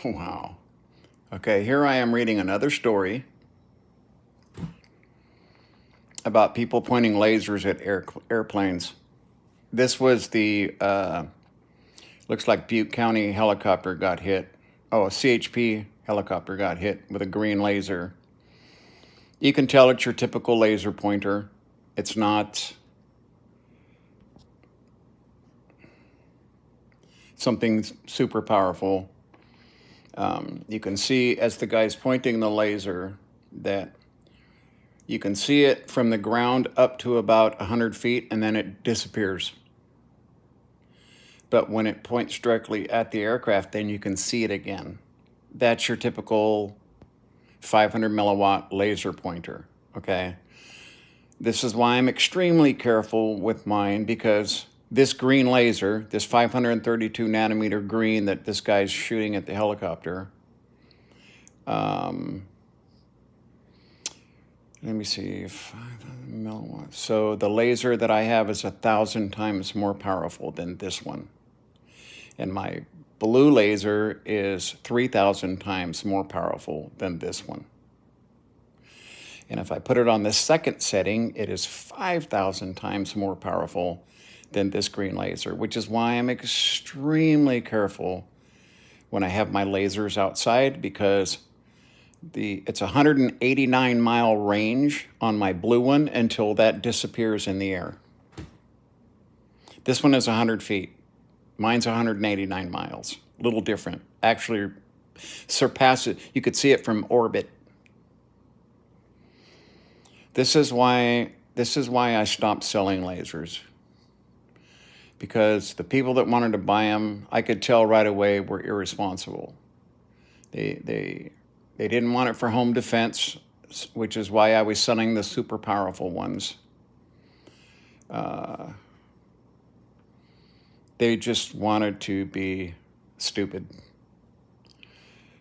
Wow. Okay, here I am reading another story about people pointing lasers at airplanes. This was the, looks like Butte County helicopter got hit. Oh, a CHP helicopter got hit with a green laser. You can tell it's your typical laser pointer. It's not something super powerful. You can see as the guy's pointing the laser that you can see it from the ground up to about 100 feet and then it disappears. But when it points directly at the aircraft, then you can see it again. That's your typical 500 milliwatt laser pointer, okay? This is why I'm extremely careful with mine, because this green laser, this 532 nanometer green that this guy's shooting at the helicopter, let me see, 500 milliwatts. So the laser that I have is 1,000 times more powerful than this one. And my blue laser is 3,000 times more powerful than this one. And if I put it on the second setting, it is 5,000 times more powerful than this green laser, which is why I'm extremely careful when I have my lasers outside, because it's a 189-mile range on my blue one until that disappears in the air. This one is 100 feet. Mine's 189 miles. A little different. Actually surpasses, you could see it from orbit. This is why I stopped selling lasers. Because the people that wanted to buy them, I could tell right away, were irresponsible. They didn't want it for home defense, which is why I was selling the super powerful ones. They just wanted to be stupid.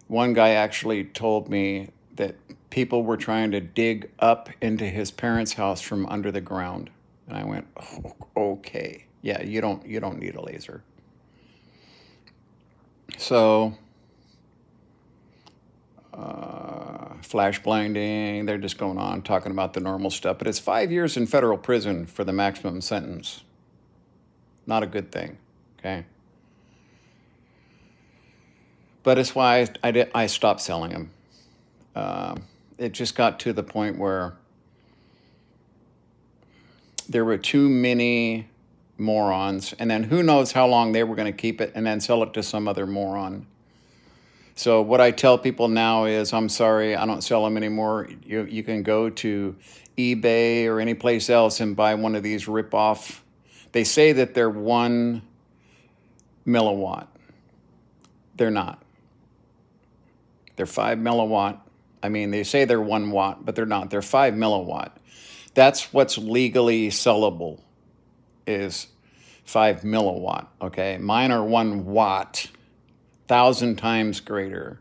One guy actually told me that people were trying to dig up into his parents' house from under the ground. And I went, oh, okay. Yeah, you don't need a laser. So, flash blinding, they're just going on talking about the normal stuff. But it's 5 years in federal prison for the maximum sentence. Not a good thing, okay? But it's why I stopped selling them. It just got to the point where there were too many morons, and then who knows how long they were going to keep it and then sell it to some other moron. So what I tell people now is, I'm sorry, I don't sell them anymore. You can go to eBay or any place else and buy one of these rip-off. They say that they're 1 milliwatt. They're not. They're 5 milliwatt. I mean, they say they're 1 watt, but they're not. They're 5 milliwatt. That's what's legally sellable, is 5 milliwatt, okay? Mine are 1 watt, 1,000 times greater.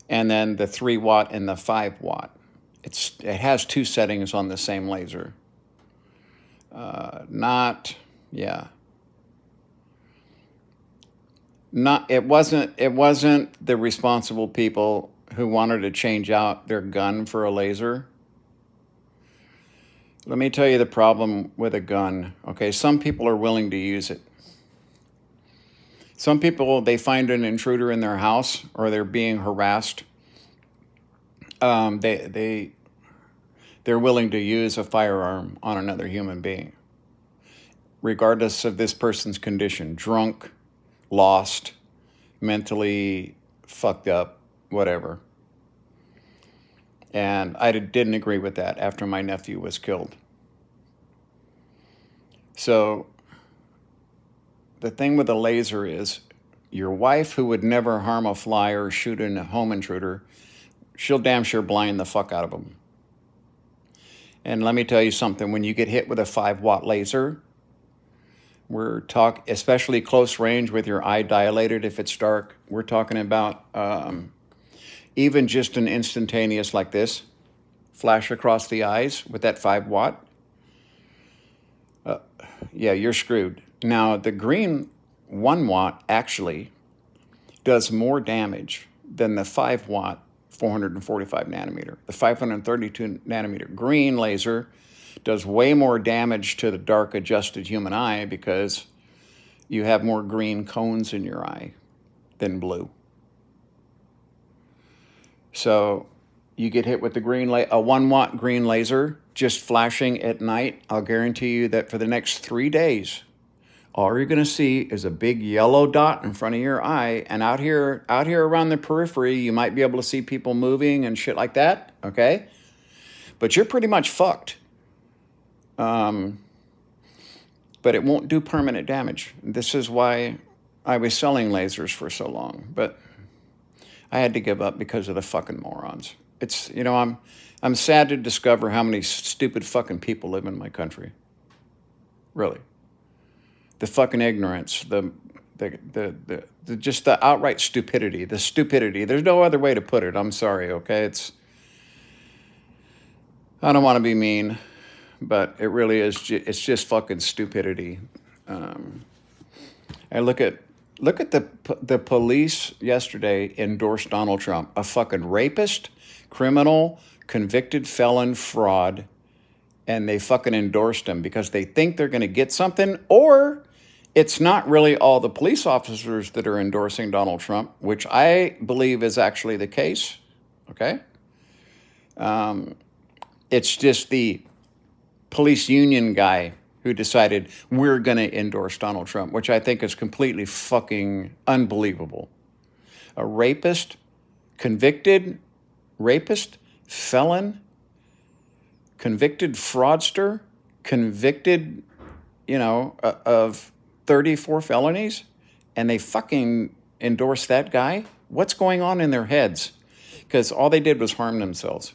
And then the 3 watt and the 5 watt. It has 2 settings on the same laser. It wasn't the responsible people who wanted to change out their gun for a laser. Let me tell you the problem with a gun. Okay, some people are willing to use it. Some people, they find an intruder in their house or they're being harassed. They're willing to use a firearm on another human being, regardless of this person's condition, drunk, lost, mentally fucked up, whatever. And I didn't agree with that after my nephew was killed. So the thing with a laser is, your wife, who would never harm a fly or shoot a home intruder, she'll damn sure blind the fuck out of them. And let me tell you something, when you get hit with a 5 watt laser, we're talking, especially close range with your eye dilated if it's dark, we're talking about even just an instantaneous like this, flash across the eyes with that 5 watt, yeah, you're screwed. Now, the green 1 watt actually does more damage than the 5-watt 445 nanometer. The 532 nanometer green laser does way more damage to the dark adjusted human eye because you have more green cones in your eye than blue. So you get hit with the a 1-watt green laser just flashing at night. I'll guarantee you that for the next 3 days, all you're going to see is a big yellow dot in front of your eye. And out here around the periphery, you might be able to see people moving and shit like that, okay? But you're pretty much fucked. But it won't do permanent damage. This is why I was selling lasers for so long. But I had to give up because of the fucking morons. It's, you know, I'm sad to discover how many stupid fucking people live in my country. Really. The fucking ignorance, just the outright stupidity, the stupidity. There's no other way to put it. I'm sorry, okay? I don't want to be mean, but it really is. It's just fucking stupidity. I look at the police yesterday endorsed Donald Trump, a fucking rapist, criminal, convicted felon, fraud, and they fucking endorsed him because they think they're going to get something, or it's not really all the police officers that are endorsing Donald Trump, which I believe is actually the case, okay? It's just the police union guy who decided we're going to endorse Donald Trump, which I think is completely fucking unbelievable. A rapist, convicted rapist, felon, convicted fraudster, convicted, you know, of 34 felonies, and they fucking endorse that guy? What's going on in their heads? Because all they did was harm themselves.